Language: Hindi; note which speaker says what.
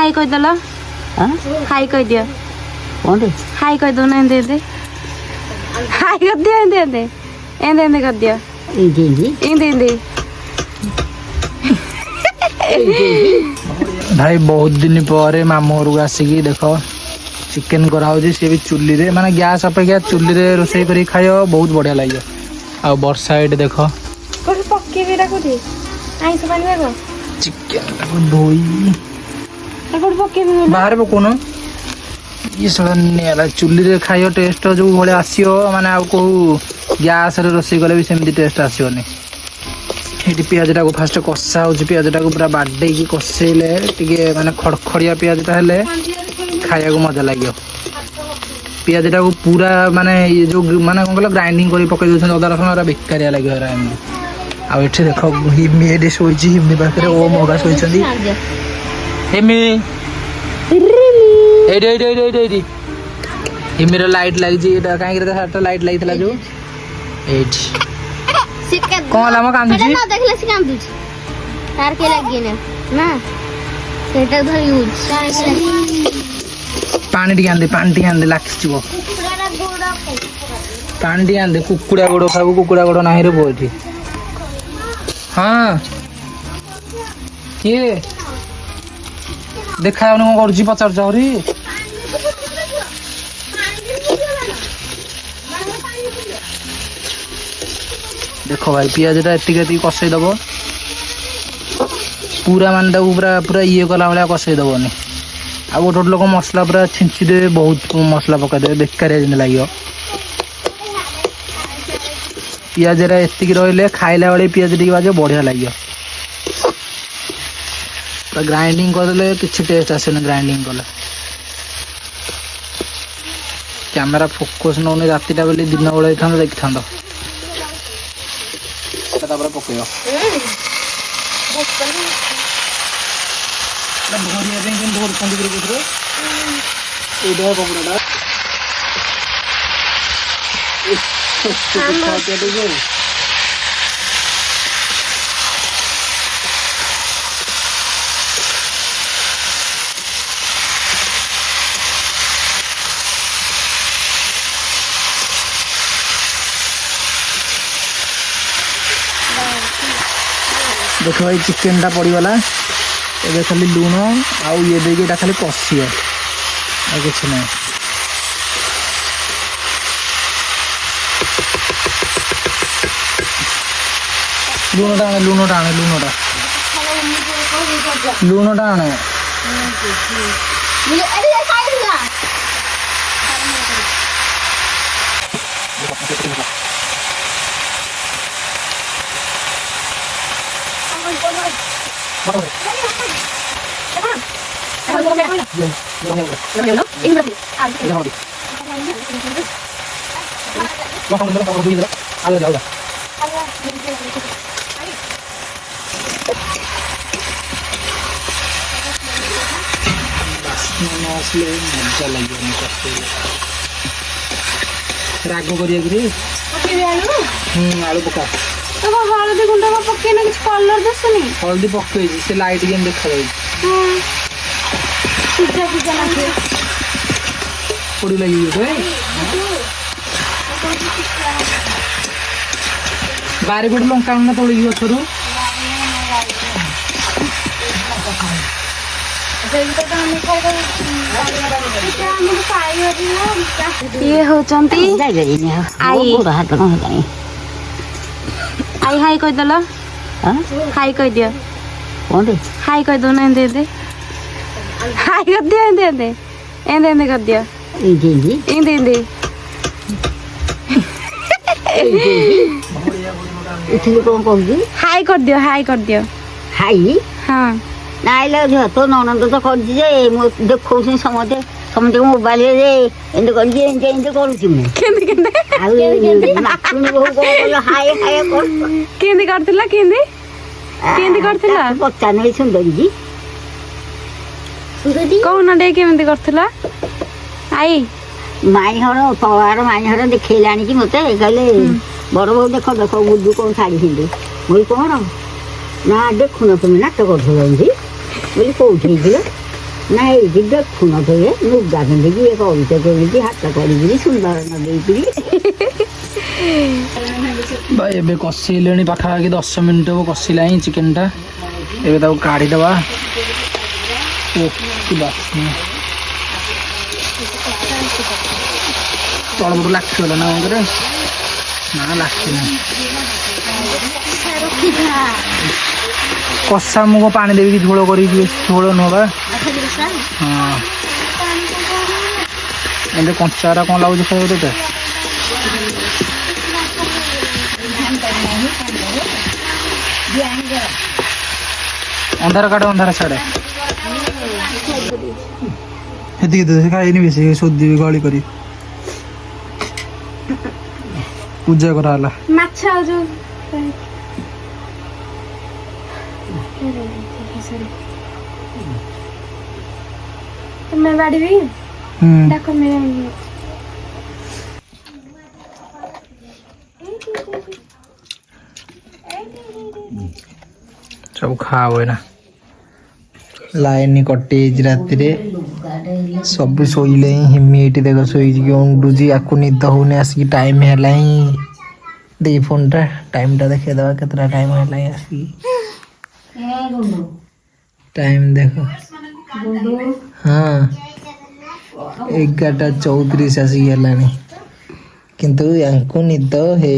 Speaker 1: हाई कह दल हाई कह दियो हाई कह दो ना दे हाई कर दियो एंदे कर दियो इंदे
Speaker 2: भाई बहुत दिन पर मामू घर आसिकी देख चिकेन कराऊँ सी भी चुली रे माने गैस अपेक्षा चुली रे रोषे कर खाइब बहुत बढ़िया लगे आ वर्षा ये देख चिकेन धोई बाहर पकौन ये सड़ा चुली रे खाइब टेस्ट जो भाई आसो माने आ गैस रे रोषे कले भी सेमती टेस्ट आसोनी ये पियाज टाक फास्ट कषा हो पियाज टाक पूरा बाडे कषेले टे माने खड़खड़िया पियाज हेले खाया मजा लगे पियाज टाक पूरा माने ये जो माने कौन कह ग्राइंडिंग कर पकई दे अदा रसुण बेकारिया लगे आठ देख हिमी ये शोची हिमी पाखे ओ मगा शोची हिमी हिमीर लाइट लगी कहीं लाइट लगी जो कौन है कांदुची
Speaker 1: ना देखले से कांदुची तार के लगी ना सेटा धर यूज
Speaker 2: पानी टी आंदे लाखिव पानी टी आंदे कुकुड़ा गोड़ खाऊ कुकुड़ा गोड़ ना रे बोठी हाँ किए देखा कौन कर पचार चौरी देख भाई पियाजटा एति कषेदब पूरा मान पूरा पूरा ये कला भाया कषेदबनी आ गोटे लोक मसला पूरा छिंचीदे बहुत मसला पकईदे बेकारिया जमी लगे पियाजरा एति रही खाइला बेले पियाज टी बाजे बढ़िया लगे पूरा ग्राइंडिंग करदे किसी टेस्ट आसेनि ग्राइंडिंग कले कैमेरा फोकस नौनी रातिटा बोली दिन बेले था देखी था पकड़ देख भाई चिकेन टा पड़गला ए खाली लुण आउ ये देके खाली कषिए कि ना लुणटा आने लुणटा आने राग कर आलू पका
Speaker 1: हलदी गुंड पकईना कि कलर दसुनी
Speaker 2: हल्दी पकई से लाइट गेम देखा पड़ी लगे बारे गोटे लंका अंडा तोड़ गथरू
Speaker 1: ये होचंती आई आई हाई कह दल हाई कह दियो हाई कह दो ना दे हाई कर दियो एंदे कर दियो इंदे हाई कर दियो हाँ
Speaker 3: ना तो ननद तो कर देखो समझे समझे मोबाइल पचान सुंदर जी
Speaker 1: कौन डे केमती करथिला आई
Speaker 3: माई हर तलार माई हर देखला कि मत कहले बड़ बो देख देख गुड्डू कौन शाढ़ी पिंधे मुझे कौन ना देखुन तुम नाटक कर बोली कौन ନା ଏଇଠି ଦେଖୁନଥିବେ ଲୁଗା ପିନ୍ଧିକି ଇଏ କରୁଛ କେମିତି ହାତ କରିକିରି ସୁନ୍ଦର ନଗେଇକିରି
Speaker 2: ଭାଇ ଏବେ କଷେଇଲେଣି ପାଖାପାଖି 10 ମିନିଟ୍ ହବ କଷିଲା ହିଁ ଚିକେନଟା। ଏବେ ତାକୁ କାଢ଼ିଦେବା। ତଳପଟୁ ଲାଖିଗଲା ନା କଣ ନା ଲାଖିନି। କଷା ମୁଗ ପାଣି ଦେବି ଝୋଳ କରିକି ଝୋଳ ନବା। ହଁ ଏବେ କଞ୍ଚାରା କ'ଣ ଲାଗୁଛି ଖାଇବାକୁ ତୋତେ? ଅନ୍ଧାର କାଟ ଅନ୍ଧାର ଛାଡ଼େ ସେତିକି ତ ଖାଇନି ବେଶୀ ସୋଦିବି ଗଳି କରି ପୂଜା କରାହେଲା।
Speaker 1: ମାଛ ଆଉ ଯୋଉ मैं बाड़ी भी देखो मेरे
Speaker 2: सब खाओ ना लाइन कटे राति सब शोले हिमी ये देख शोई उंडुची आपको निद होने आसिक टाइम है दे फोन टा टाइम टा देखे दवा केतना टाइम है आसिक टाइम देखो हाँ 11:34 आसिक है किंतु यांको निद है